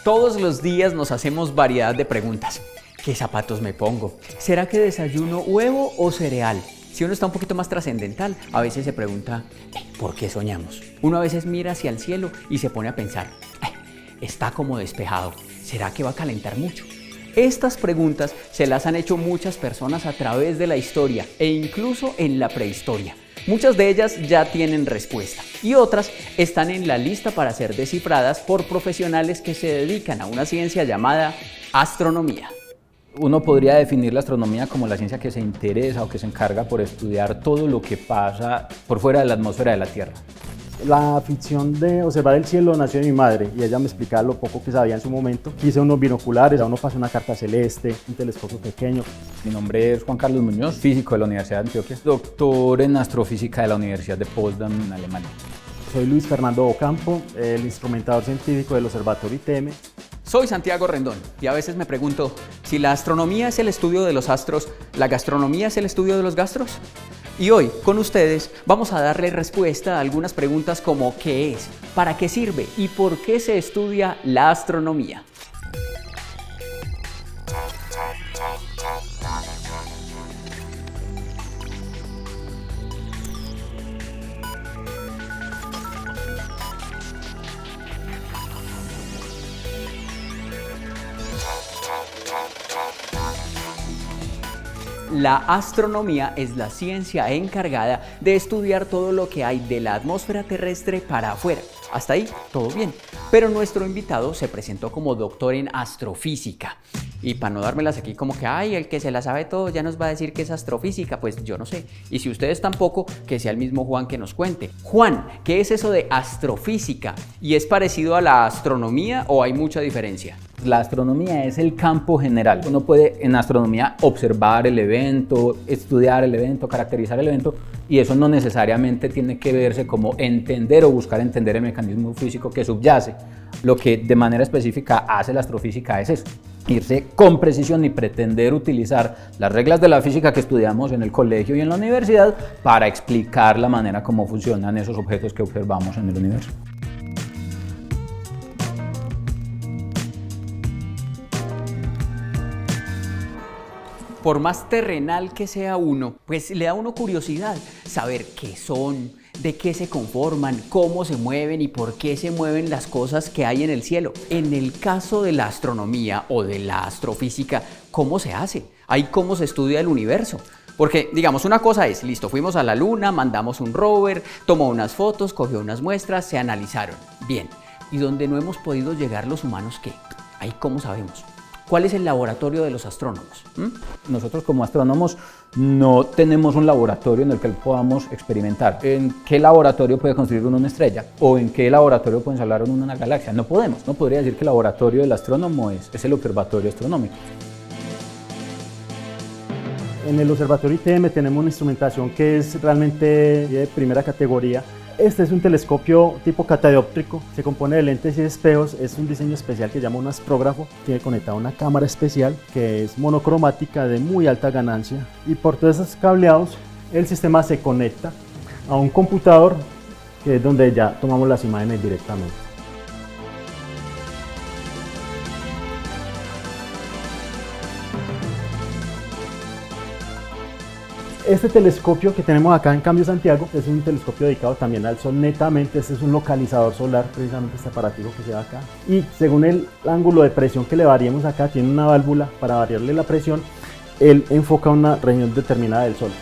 Todos los días nos hacemos variedad de preguntas. ¿Qué zapatos me pongo? ¿Será que desayuno huevo o cereal? Si uno está un poquito más trascendental, a veces se pregunta, ¿por qué soñamos? Uno a veces mira hacia el cielo y se pone a pensar, está como despejado, ¿será que va a calentar mucho? Estas preguntas se las han hecho muchas personas a través de la historia e incluso en la prehistoria. Muchas de ellas ya tienen respuesta y otras están en la lista para ser descifradas por profesionales que se dedican a una ciencia llamada astronomía. Uno podría definir la astronomía como la ciencia que se interesa o que se encarga por estudiar todo lo que pasa por fuera de la atmósfera de la Tierra. La afición de observar el cielo nació de mi madre y ella me explicaba lo poco que sabía en su momento. Quise unos binoculares, a uno pasó una carta celeste, un telescopio pequeño. Mi nombre es Juan Carlos Muñoz, físico de la Universidad de Antioquia, doctor en astrofísica de la Universidad de Potsdam en Alemania. Soy Luis Fernando Ocampo, el instrumentador científico del Observatorio ITM. Soy Santiago Rendón y a veces me pregunto, si la astronomía es el estudio de los astros, ¿la gastronomía es el estudio de los gastros? Y hoy, con ustedes, vamos a darle respuesta a algunas preguntas como ¿qué es? ¿Para qué sirve? ¿Y por qué se estudia la astronomía? La astronomía es la ciencia encargada de estudiar todo lo que hay de la atmósfera terrestre para afuera. Hasta ahí, todo bien. Pero nuestro invitado se presentó como doctor en astrofísica. Y para no dármelas aquí como que, el que se la sabe todo ya nos va a decir que es astrofísica, pues yo no sé. Y si ustedes tampoco, que sea el mismo Juan que nos cuente. Juan, ¿qué es eso de astrofísica? ¿Y es parecido a la astronomía o hay mucha diferencia? La astronomía es el campo general. Uno puede en astronomía observar el evento, estudiar el evento, caracterizar el evento, y eso no necesariamente tiene que verse como entender o buscar entender el mecanismo físico que subyace. Lo que de manera específica hace la astrofísica es eso, irse con precisión y pretender utilizar las reglas de la física que estudiamos en el colegio y en la universidad para explicar la manera como funcionan esos objetos que observamos en el universo. Por más terrenal que sea uno, pues le da a uno curiosidad saber qué son, de qué se conforman, cómo se mueven y por qué se mueven las cosas que hay en el cielo. En el caso de la astronomía o de la astrofísica, ¿cómo se hace? Ahí cómo se estudia el universo. Porque, digamos, una cosa es, listo, fuimos a la luna, mandamos un rover, tomó unas fotos, cogió unas muestras, se analizaron. Bien, ¿y donde no hemos podido llegar los humanos qué? Ahí cómo sabemos. ¿Cuál es el laboratorio de los astrónomos? Nosotros como astrónomos no tenemos un laboratorio en el que podamos experimentar. ¿En qué laboratorio puede construir uno una estrella? ¿O en qué laboratorio puede ensamblar uno una galaxia? No podemos. No podría decir que el laboratorio del astrónomo es el observatorio astronómico. En el Observatorio ITM tenemos una instrumentación que es realmente de primera categoría. Este es un telescopio tipo catadióptrico, se compone de lentes y espejos, es un diseño especial que se llama un astrógrafo, tiene conectada una cámara especial que es monocromática de muy alta ganancia y por todos esos cableados el sistema se conecta a un computador que es donde ya tomamos las imágenes directamente. Este telescopio que tenemos acá en Cambio Santiago es un telescopio dedicado también al Sol netamente. Este es un localizador solar, precisamente este aparatico que se ve acá. Y según el ángulo de presión que le variemos acá, tiene una válvula para variarle la presión. Él enfoca una región determinada del Sol.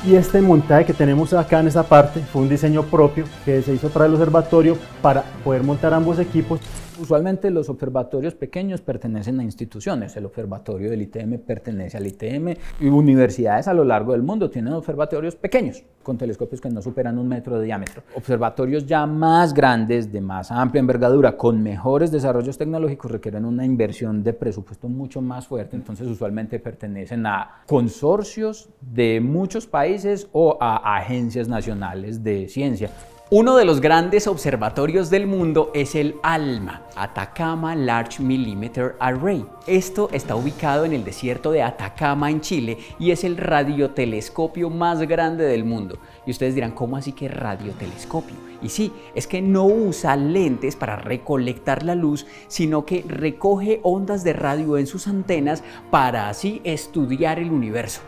Y este montaje que tenemos acá en esta parte fue un diseño propio que se hizo para el observatorio para poder montar ambos equipos. Usualmente los observatorios pequeños pertenecen a instituciones. El observatorio del ITM pertenece al ITM y universidades a lo largo del mundo tienen observatorios pequeños con telescopios que no superan 1 metro de diámetro. Observatorios ya más grandes, de más amplia envergadura, con mejores desarrollos tecnológicos requieren una inversión de presupuesto mucho más fuerte. Entonces usualmente pertenecen a consorcios de muchos países o a agencias nacionales de ciencia. Uno de los grandes observatorios del mundo es el ALMA, Atacama Large Millimeter Array. Esto está ubicado en el desierto de Atacama, en Chile, y es el radiotelescopio más grande del mundo. Y ustedes dirán, ¿cómo así que radiotelescopio? Y sí, es que no usa lentes para recolectar la luz, sino que recoge ondas de radio en sus antenas para así estudiar el universo.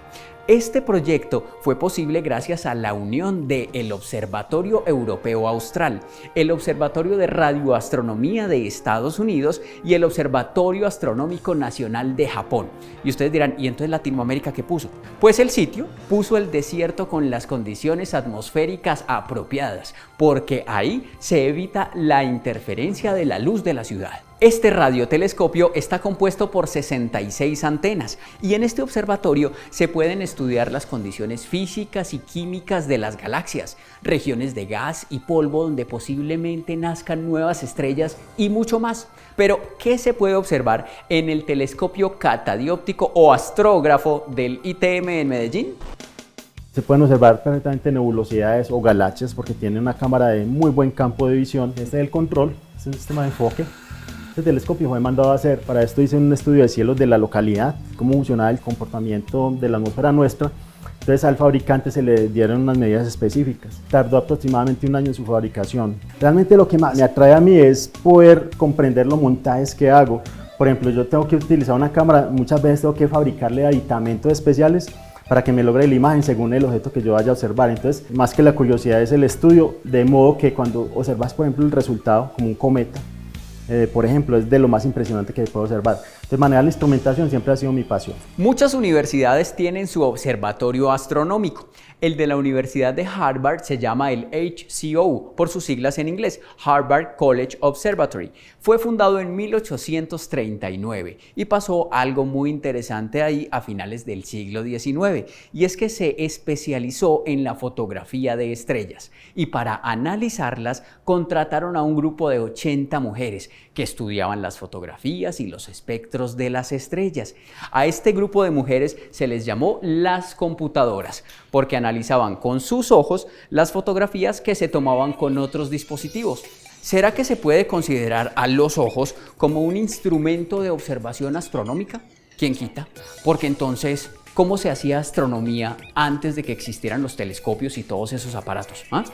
Este proyecto fue posible gracias a la unión del Observatorio Europeo Austral, el Observatorio de Radioastronomía de Estados Unidos y el Observatorio Astronómico Nacional de Japón. Y ustedes dirán, ¿y entonces Latinoamérica qué puso? Pues el sitio puso el desierto con las condiciones atmosféricas apropiadas, porque ahí se evita la interferencia de la luz de la ciudad. Este radiotelescopio está compuesto por 66 antenas y en este observatorio se pueden estudiar las condiciones físicas y químicas de las galaxias, regiones de gas y polvo donde posiblemente nazcan nuevas estrellas y mucho más. Pero, ¿qué se puede observar en el telescopio catadióptico o astrógrafo del ITM en Medellín? Se pueden observar perfectamente nebulosidades o galaxias porque tiene una cámara de muy buen campo de visión. Este es el control, este es el sistema de enfoque. Este telescopio fue mandado a hacer, para esto hice un estudio de cielos de la localidad, cómo funcionaba el comportamiento de la atmósfera nuestra. Entonces al fabricante se le dieron unas medidas específicas. Tardó aproximadamente un año en su fabricación. Realmente lo que más me atrae a mí es poder comprender los montajes que hago. Por ejemplo, yo tengo que utilizar una cámara, muchas veces tengo que fabricarle aditamentos especiales para que me logre la imagen según el objeto que yo vaya a observar. Entonces, más que la curiosidad es el estudio, de modo que cuando observas, por ejemplo, el resultado, como un cometa, por ejemplo, es de lo más impresionante que se puede observar. Entonces, manejar la instrumentación siempre ha sido mi pasión. Muchas universidades tienen su observatorio astronómico. El de la Universidad de Harvard se llama el HCO, por sus siglas en inglés, Harvard College Observatory. Fue fundado en 1839 y pasó algo muy interesante ahí a finales del siglo XIX, y es que se especializó en la fotografía de estrellas. Y para analizarlas, contrataron a un grupo de 80 mujeres que estudiaban las fotografías y los espectros de las estrellas. A este grupo de mujeres se les llamó las computadoras, porque analizaban con sus ojos las fotografías que se tomaban con otros dispositivos. ¿Será que se puede considerar a los ojos como un instrumento de observación astronómica? ¿Quién quita? Porque entonces, ¿cómo se hacía astronomía antes de que existieran los telescopios y todos esos aparatos? ¿Ah?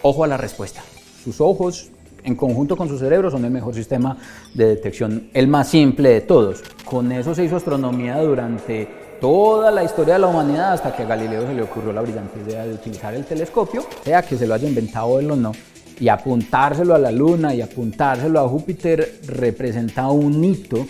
Ojo a la respuesta. Sus ojos, en conjunto con su cerebro, son el mejor sistema de detección, el más simple de todos. Con eso se hizo astronomía durante toda la historia de la humanidad, hasta que a Galileo se le ocurrió la brillante idea de utilizar el telescopio, sea que se lo haya inventado él o no, y apuntárselo a la Luna y apuntárselo a Júpiter representa un hito,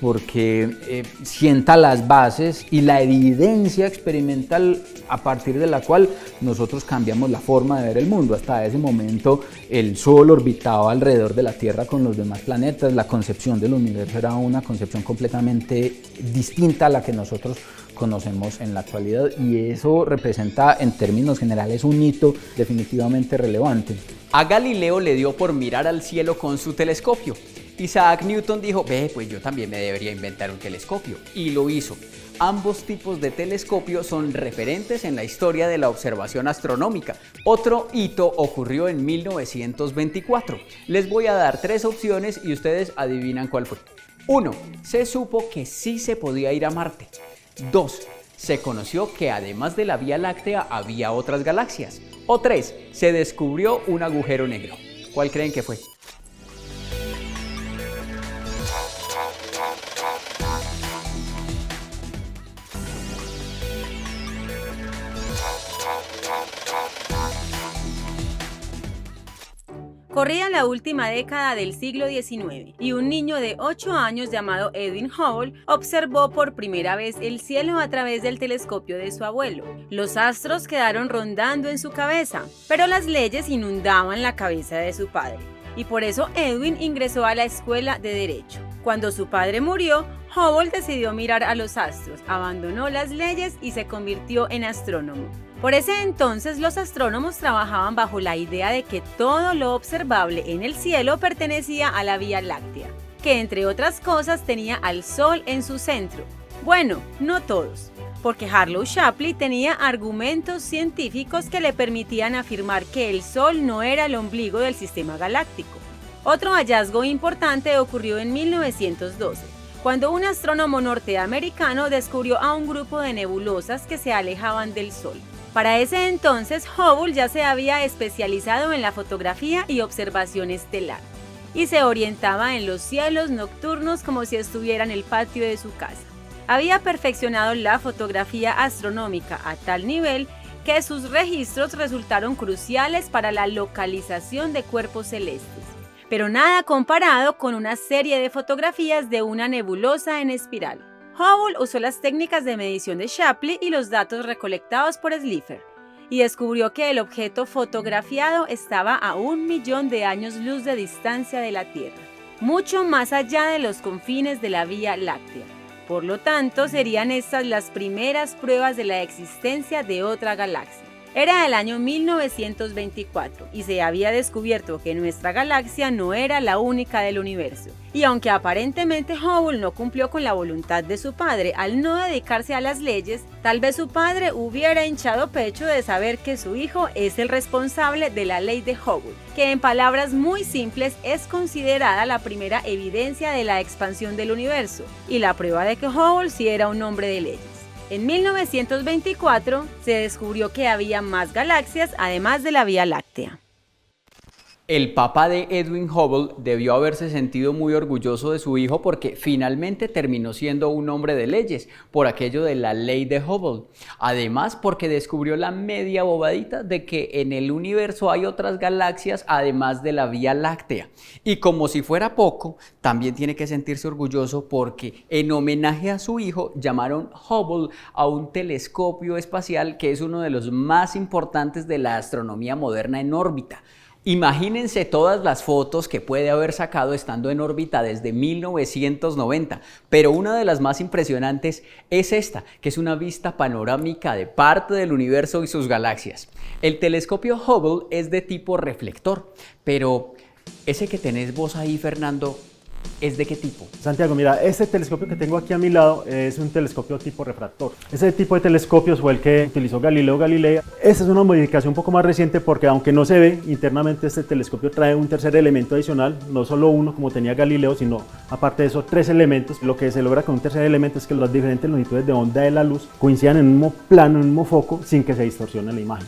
porque sienta las bases y la evidencia experimental a partir de la cual nosotros cambiamos la forma de ver el mundo. Hasta ese momento el Sol orbitaba alrededor de la Tierra con los demás planetas, la concepción del universo era una concepción completamente distinta a la que nosotros conocemos en la actualidad, y eso representa en términos generales un hito definitivamente relevante. A Galileo le dio por mirar al cielo con su telescopio. Isaac Newton dijo, pues yo también me debería inventar un telescopio, y lo hizo. Ambos tipos de telescopio son referentes en la historia de la observación astronómica. Otro hito ocurrió en 1924. Les voy a dar 3 opciones y ustedes adivinan cuál fue. 1. Se supo que sí se podía ir a Marte. 2. Se conoció que además de la Vía Láctea había otras galaxias. O 3. Se descubrió un agujero negro. ¿Cuál creen que fue? Corría la última década del siglo XIX y un niño de 8 años llamado Edwin Hubble observó por primera vez el cielo a través del telescopio de su abuelo. Los astros quedaron rondando en su cabeza, pero las leyes inundaban la cabeza de su padre, y por eso Edwin ingresó a la escuela de Derecho. Cuando su padre murió, Hubble decidió mirar a los astros, abandonó las leyes y se convirtió en astrónomo. Por ese entonces, los astrónomos trabajaban bajo la idea de que todo lo observable en el cielo pertenecía a la Vía Láctea, que entre otras cosas tenía al Sol en su centro. Bueno, no todos. porque Harlow Shapley tenía argumentos científicos que le permitían afirmar que el Sol no era el ombligo del sistema galáctico. Otro hallazgo importante ocurrió en 1912, cuando un astrónomo norteamericano descubrió a un grupo de nebulosas que se alejaban del Sol. Para ese entonces, Hubble ya se había especializado en la fotografía y observación estelar, y se orientaba en los cielos nocturnos como si estuviera en el patio de su casa. Había perfeccionado la fotografía astronómica a tal nivel que sus registros resultaron cruciales para la localización de cuerpos celestes, pero nada comparado con una serie de fotografías de una nebulosa en espiral. Hubble usó las técnicas de medición de Shapley y los datos recolectados por Slipher, y descubrió que el objeto fotografiado estaba a 1.000.000 de años luz de distancia de la Tierra, mucho más allá de los confines de la Vía Láctea. Por lo tanto, serían estas las primeras pruebas de la existencia de otra galaxia. Era el año 1924 y se había descubierto que nuestra galaxia no era la única del universo. Y aunque aparentemente Hubble no cumplió con la voluntad de su padre al no dedicarse a las leyes, tal vez su padre hubiera hinchado pecho de saber que su hijo es el responsable de la ley de Hubble, que en palabras muy simples es considerada la primera evidencia de la expansión del universo y la prueba de que Hubble sí era un hombre de leyes. En 1924 se descubrió que había más galaxias además de la Vía Láctea. El papá de Edwin Hubble debió haberse sentido muy orgulloso de su hijo porque finalmente terminó siendo un hombre de leyes por aquello de la ley de Hubble. Además, porque descubrió la media bobadita de que en el universo hay otras galaxias además de la Vía Láctea. Y como si fuera poco, también tiene que sentirse orgulloso porque en homenaje a su hijo llamaron Hubble a un telescopio espacial que es uno de los más importantes de la astronomía moderna en órbita. Imagínense todas las fotos que puede haber sacado estando en órbita desde 1990, pero una de las más impresionantes es esta, que es una vista panorámica de parte del universo y sus galaxias. El telescopio Hubble es de tipo reflector, pero ese que tenés vos ahí, Fernando, ¿es de qué tipo? Santiago, mira, este telescopio que tengo aquí a mi lado es un telescopio tipo refractor. Ese tipo de telescopios fue el que utilizó Galileo Galilei. Esta es una modificación un poco más reciente porque aunque no se ve, internamente este telescopio trae un tercer elemento adicional, no solo uno como tenía Galileo, sino aparte de eso 3 elementos. Lo que se logra con un tercer elemento es que las diferentes longitudes de onda de la luz coincidan en un mismo plano, en un mismo foco, sin que se distorsione la imagen.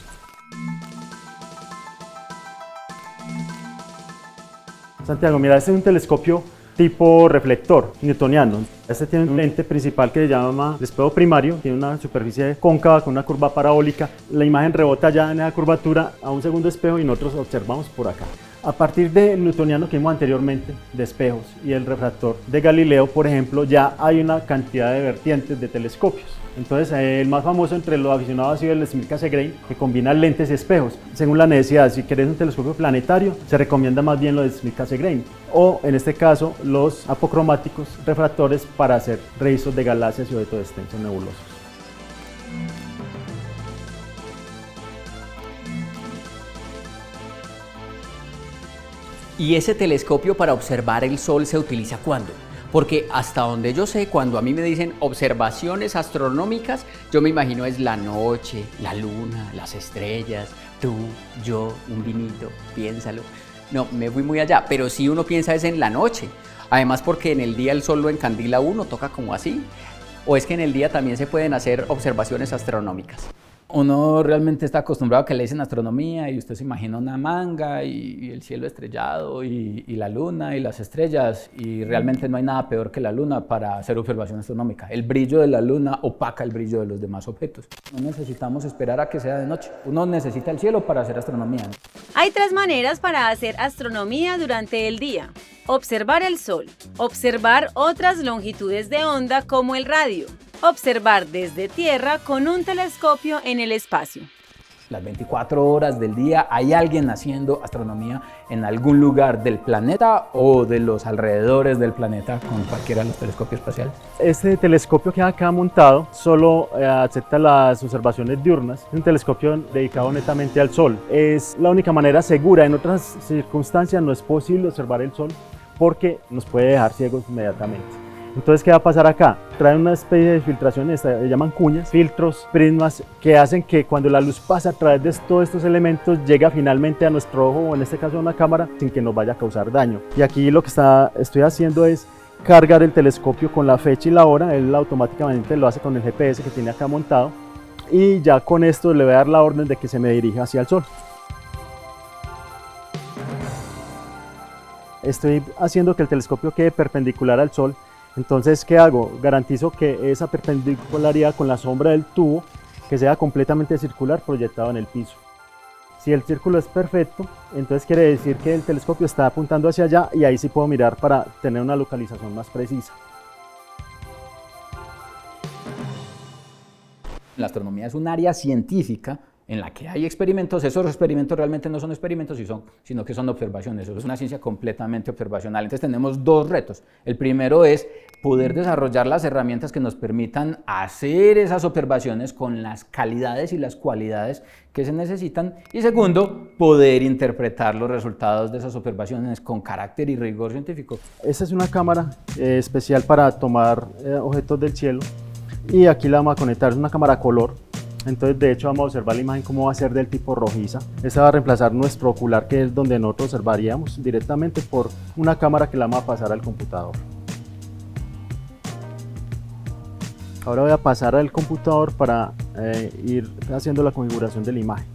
Santiago, mira, este es un telescopio tipo reflector newtoniano. Este tiene un lente principal que se llama espejo primario, tiene una superficie cóncava con una curva parabólica. La imagen rebota ya en esa curvatura a un segundo espejo y nosotros observamos por acá. A partir del newtoniano que vimos anteriormente, de espejos, y el refractor de Galileo, por ejemplo, ya hay una cantidad de vertientes de telescopios. Entonces, el más famoso entre los aficionados ha sido el Smith-Cassegrain, que combina lentes y espejos. Según la necesidad, si querés un telescopio planetario, se recomienda más bien lo de Smith-Cassegrain, o en este caso, los apocromáticos refractores para hacer registros de galaxias y objetos extensos nebulosos. ¿Y ese telescopio para observar el Sol se utiliza cuándo? Porque hasta donde yo sé, cuando a mí me dicen observaciones astronómicas, yo me imagino es la noche, la luna, las estrellas, tú, yo, un vinito, piénsalo. No, me fui muy allá, pero sí uno piensa es en la noche. Además porque en el día el sol lo encandila a uno, toca como así. ¿O es que en el día también se pueden hacer observaciones astronómicas? Uno realmente está acostumbrado a que le dicen astronomía y usted se imagina una manga y el cielo estrellado y la luna y las estrellas, y realmente no hay nada peor que la luna para hacer observación astronómica. El brillo de la luna opaca el brillo de los demás objetos. No necesitamos esperar a que sea de noche. Uno necesita el cielo para hacer astronomía. Hay 3 maneras para hacer astronomía durante el día. Observar el Sol, observar otras longitudes de onda como el radio, observar desde Tierra con un telescopio en el espacio. Las 24 horas del día hay alguien haciendo astronomía en algún lugar del planeta o de los alrededores del planeta con cualquiera de los telescopios espaciales. Este telescopio que acá montado solo acepta las observaciones diurnas. Es un telescopio dedicado netamente al Sol. Es la única manera segura. En otras circunstancias no es posible observar el Sol porque nos puede dejar ciegos inmediatamente. Entonces, ¿qué va a pasar acá? Trae una especie de filtraciones, se llaman cuñas, filtros, prismas, que hacen que cuando la luz pasa a través de todos estos elementos, llega finalmente a nuestro ojo, o en este caso a una cámara, sin que nos vaya a causar daño. Y aquí lo que estoy haciendo es cargar el telescopio con la fecha y la hora. Él automáticamente lo hace con el GPS que tiene acá montado, y ya con esto le voy a dar la orden de que se me dirija hacia el Sol. Estoy haciendo que el telescopio quede perpendicular al Sol. Entonces, ¿qué hago? Garantizo que esa perpendicularidad con la sombra del tubo, que sea completamente circular, proyectado en el piso. Si el círculo es perfecto, entonces quiere decir que el telescopio está apuntando hacia allá, y ahí sí puedo mirar para tener una localización más precisa. La astronomía es un área científica en la que hay experimentos. Esos experimentos realmente no son experimentos, sino que son observaciones. Eso es una ciencia completamente observacional. Entonces tenemos dos retos. El primero es poder desarrollar las herramientas que nos permitan hacer esas observaciones con las calidades y las cualidades que se necesitan. Y segundo, poder interpretar los resultados de esas observaciones con carácter y rigor científico. Esta es una cámara especial para tomar objetos del cielo, y aquí la vamos a conectar. Es una cámara a color. Entonces, de hecho, vamos a observar la imagen cómo va a ser del tipo rojiza. Esta va a reemplazar nuestro ocular, que es donde nosotros observaríamos directamente, por una cámara que la vamos a pasar al computador. Ahora voy a pasar al computador para ir haciendo la configuración de la imagen.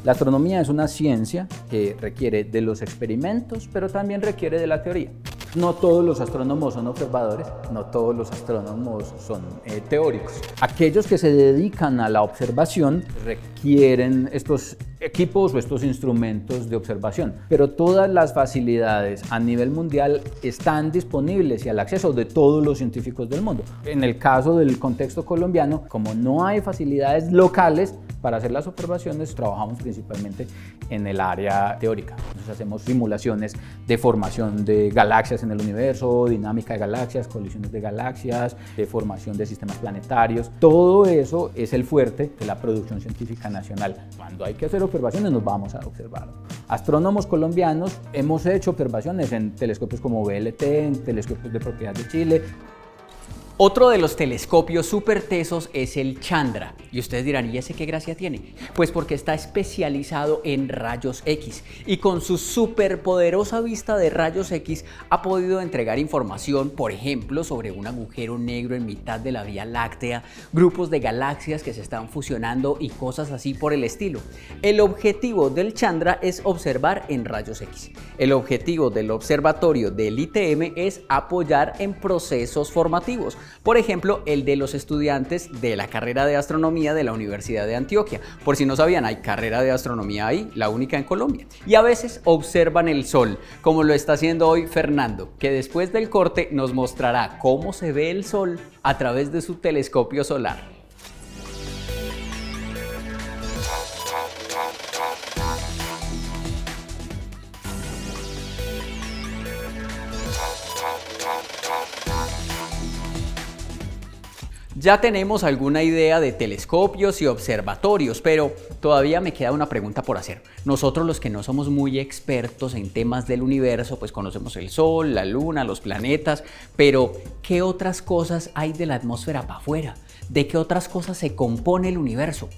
La astronomía es una ciencia que requiere de los experimentos, pero también requiere de la teoría. No todos los astrónomos son observadores, no todos los astrónomos son teóricos. Aquellos que se dedican a la observación requieren estos equipos o estos instrumentos de observación, pero todas las facilidades a nivel mundial están disponibles y al acceso de todos los científicos del mundo. En el caso del contexto colombiano, como no hay facilidades locales para hacer las observaciones, trabajamos principalmente en el área teórica. Entonces hacemos simulaciones de formación de galaxias en el universo, dinámica de galaxias, colisiones de galaxias, de formación de sistemas planetarios. Todo eso es el fuerte de la producción científica nacional. Cuando hay que hacer observaciones, nos vamos a observar. Astrónomos colombianos hemos hecho observaciones en telescopios como VLT, en telescopios de propiedad de Chile. Otro de los telescopios súper tesos es el Chandra. Y ustedes dirán, ¿y ese qué gracia tiene? Pues porque está especializado en rayos X y con su superpoderosa vista de rayos X ha podido entregar información, por ejemplo, sobre un agujero negro en mitad de la Vía Láctea, grupos de galaxias que se están fusionando y cosas así por el estilo. El objetivo del Chandra es observar en rayos X. El objetivo del observatorio del ITM es apoyar en procesos formativos. Por ejemplo, el de los estudiantes de la carrera de astronomía de la Universidad de Antioquia. Por si no sabían, hay carrera de astronomía ahí, la única en Colombia. Y a veces observan el sol, como lo está haciendo hoy Fernando, que después del corte nos mostrará cómo se ve el sol a través de su telescopio solar. Ya tenemos alguna idea de telescopios y observatorios, pero todavía me queda una pregunta por hacer. Nosotros, los que no somos muy expertos en temas del universo, pues conocemos el Sol, la Luna, los planetas, pero ¿qué otras cosas hay de la atmósfera para afuera? ¿De qué otras cosas se compone el universo?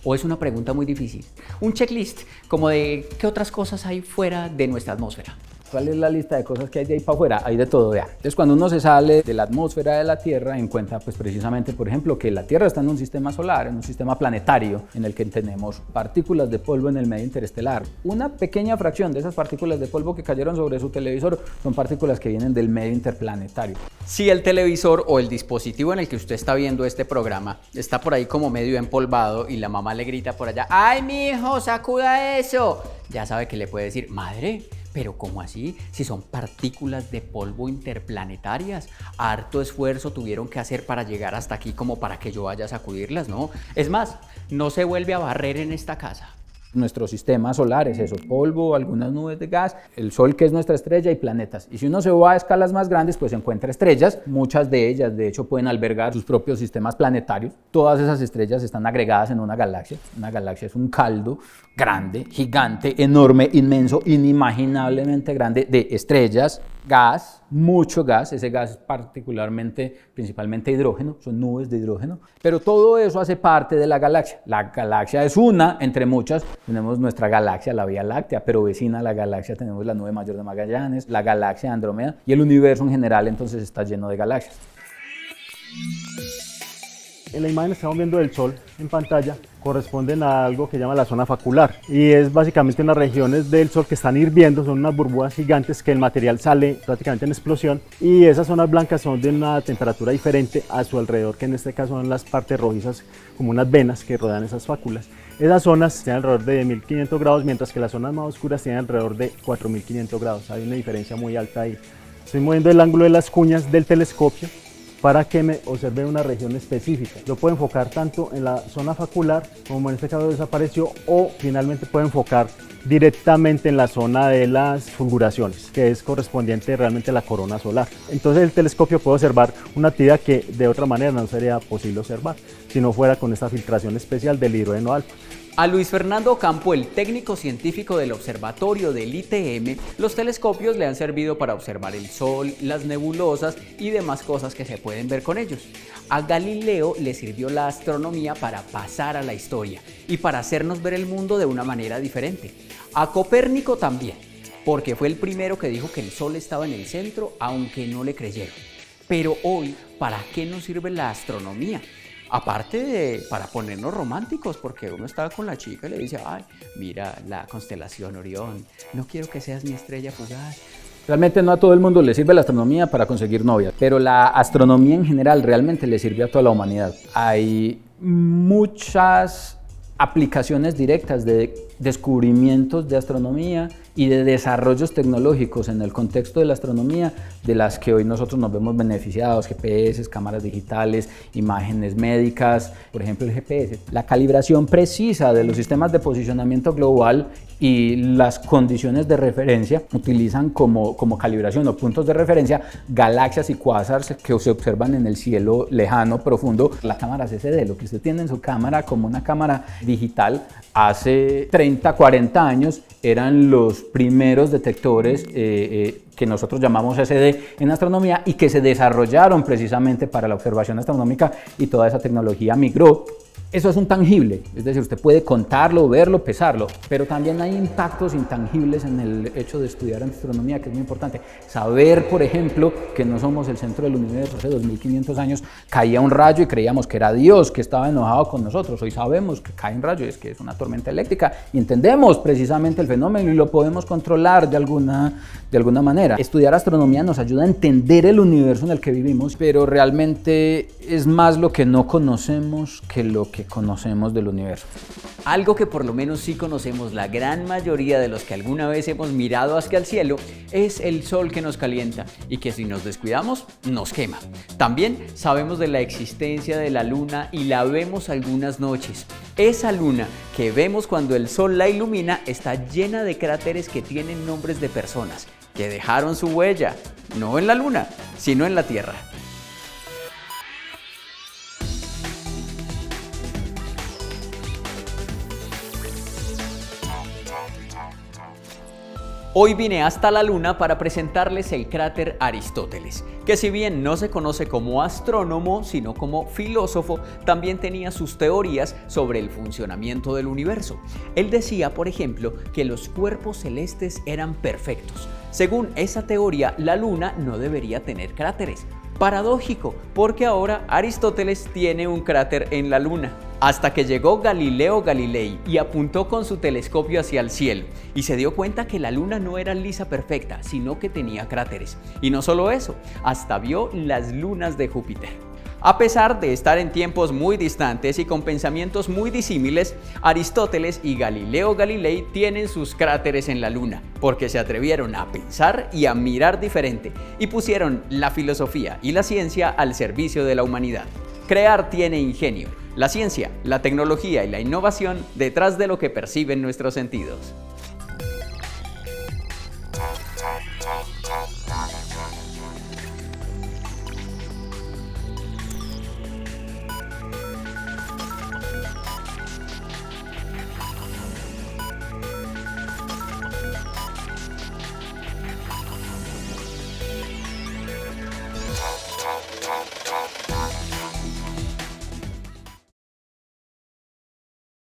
¿O es una pregunta muy difícil? Un checklist como de qué otras cosas hay fuera de nuestra atmósfera. ¿Cuál es la lista de cosas que hay de ahí para afuera? Hay de todo, vea. Entonces, cuando uno se sale de la atmósfera de la Tierra, encuentra, pues precisamente, por ejemplo, que la Tierra está en un sistema solar, en un sistema planetario, en el que tenemos partículas de polvo en el medio interestelar. Una pequeña fracción de esas partículas de polvo que cayeron sobre su televisor son partículas que vienen del medio interplanetario. Si el televisor o el dispositivo en el que usted está viendo este programa está por ahí como medio empolvado y la mamá le grita por allá, ¡ay, mi hijo, sacuda eso!, ya sabe que le puede decir, madre, pero ¿cómo así? Si son partículas de polvo interplanetarias, harto esfuerzo tuvieron que hacer para llegar hasta aquí como para que yo vaya a sacudirlas, ¿no? Es más, no se vuelve a barrer en esta casa. Nuestro sistema solar es eso, polvo, algunas nubes de gas, el Sol, que es nuestra estrella, y planetas. Y si uno se va a escalas más grandes, pues encuentra estrellas. Muchas de ellas, de hecho, pueden albergar sus propios sistemas planetarios. Todas esas estrellas están agregadas en una galaxia. Una galaxia es un caldo grande, gigante, enorme, inmenso, inimaginablemente grande de estrellas gas, mucho gas, ese gas es principalmente hidrógeno, son nubes de hidrógeno, pero todo eso hace parte de la galaxia. La galaxia es una entre muchas, tenemos nuestra galaxia, la Vía Láctea, pero vecina a la galaxia tenemos la nube mayor de Magallanes, la galaxia de Andrómeda y el universo en general entonces está lleno de galaxias. En la imagen que estamos viendo del Sol en pantalla corresponden a algo que llama la zona facular y es básicamente unas regiones del Sol que están hirviendo, son unas burbujas gigantes que el material sale prácticamente en explosión y esas zonas blancas son de una temperatura diferente a su alrededor, que en este caso son las partes rojizas como unas venas que rodean esas fáculas. Esas zonas tienen alrededor de 1500 grados, mientras que las zonas más oscuras tienen alrededor de 4500 grados, hay una diferencia muy alta ahí. Estoy moviendo el ángulo de las cuñas del telescopio para que me observe una región específica. Lo puedo enfocar tanto en la zona facular, como en este caso desapareció, o finalmente puedo enfocar directamente en la zona de las fulguraciones, que es correspondiente realmente a la corona solar. Entonces el telescopio puede observar una actividad que de otra manera no sería posible observar, si no fuera con esta filtración especial del hidrógeno alfa. A Luis Fernando Campo, el técnico científico del observatorio del ITM, los telescopios le han servido para observar el Sol, las nebulosas y demás cosas que se pueden ver con ellos. A Galileo le sirvió la astronomía para pasar a la historia y para hacernos ver el mundo de una manera diferente. A Copérnico también, porque fue el primero que dijo que el Sol estaba en el centro, aunque no le creyeron. Pero hoy, ¿para qué nos sirve la astronomía? Aparte de para ponernos románticos, porque uno estaba con la chica y le dice, ay, mira la constelación Orión, no quiero que seas mi estrella fugaz. Realmente no a todo el mundo le sirve la astronomía para conseguir novias, pero la astronomía en general realmente le sirve a toda la humanidad. Hay muchas aplicaciones directas de descubrimientos de astronomía y de desarrollos tecnológicos en el contexto de la astronomía de las que hoy nosotros nos vemos beneficiados, GPS, cámaras digitales, imágenes médicas, por ejemplo el GPS, la calibración precisa de los sistemas de posicionamiento global y las condiciones de referencia utilizan como calibración o puntos de referencia galaxias y cuásars que se observan en el cielo lejano, profundo. La cámara CCD, lo que usted tiene en su cámara como una cámara digital, hace 30, 40 años eran los primeros detectores que nosotros llamamos SD en astronomía y que se desarrollaron precisamente para la observación astronómica y toda esa tecnología migró. Eso es un tangible, es decir, usted puede contarlo, verlo, pesarlo, pero también hay impactos intangibles en el hecho de estudiar astronomía, que es muy importante. Saber, por ejemplo, que no somos el centro del universo. Hace 2500 años caía un rayo y creíamos que era Dios, que estaba enojado con nosotros. Hoy sabemos que cae un rayo, es que es una tormenta eléctrica y entendemos precisamente el fenómeno y lo podemos controlar de alguna manera. Estudiar astronomía nos ayuda a entender el universo en el que vivimos, pero realmente es más lo que no conocemos que lo que conocemos del universo. Algo que por lo menos sí conocemos la gran mayoría de los que alguna vez hemos mirado hacia el cielo es el Sol que nos calienta y que si nos descuidamos nos quema. También sabemos de la existencia de la Luna y la vemos algunas noches. Esa Luna que vemos cuando el Sol la ilumina está llena de cráteres que tienen nombres de personas que dejaron su huella, no en la Luna, sino en la Tierra. Hoy vine hasta la Luna para presentarles el cráter Aristóteles, que si bien no se conoce como astrónomo, sino como filósofo, también tenía sus teorías sobre el funcionamiento del universo. Él decía, por ejemplo, que los cuerpos celestes eran perfectos. Según esa teoría, la Luna no debería tener cráteres. Paradójico, porque ahora Aristóteles tiene un cráter en la Luna. Hasta que llegó Galileo Galilei y apuntó con su telescopio hacia el cielo y se dio cuenta que la Luna no era lisa perfecta, sino que tenía cráteres. Y no solo eso, hasta vio las lunas de Júpiter. A pesar de estar en tiempos muy distantes y con pensamientos muy disímiles, Aristóteles y Galileo Galilei tienen sus cráteres en la Luna, porque se atrevieron a pensar y a mirar diferente y pusieron la filosofía y la ciencia al servicio de la humanidad. Crear tiene ingenio, la ciencia, la tecnología y la innovación detrás de lo que perciben nuestros sentidos.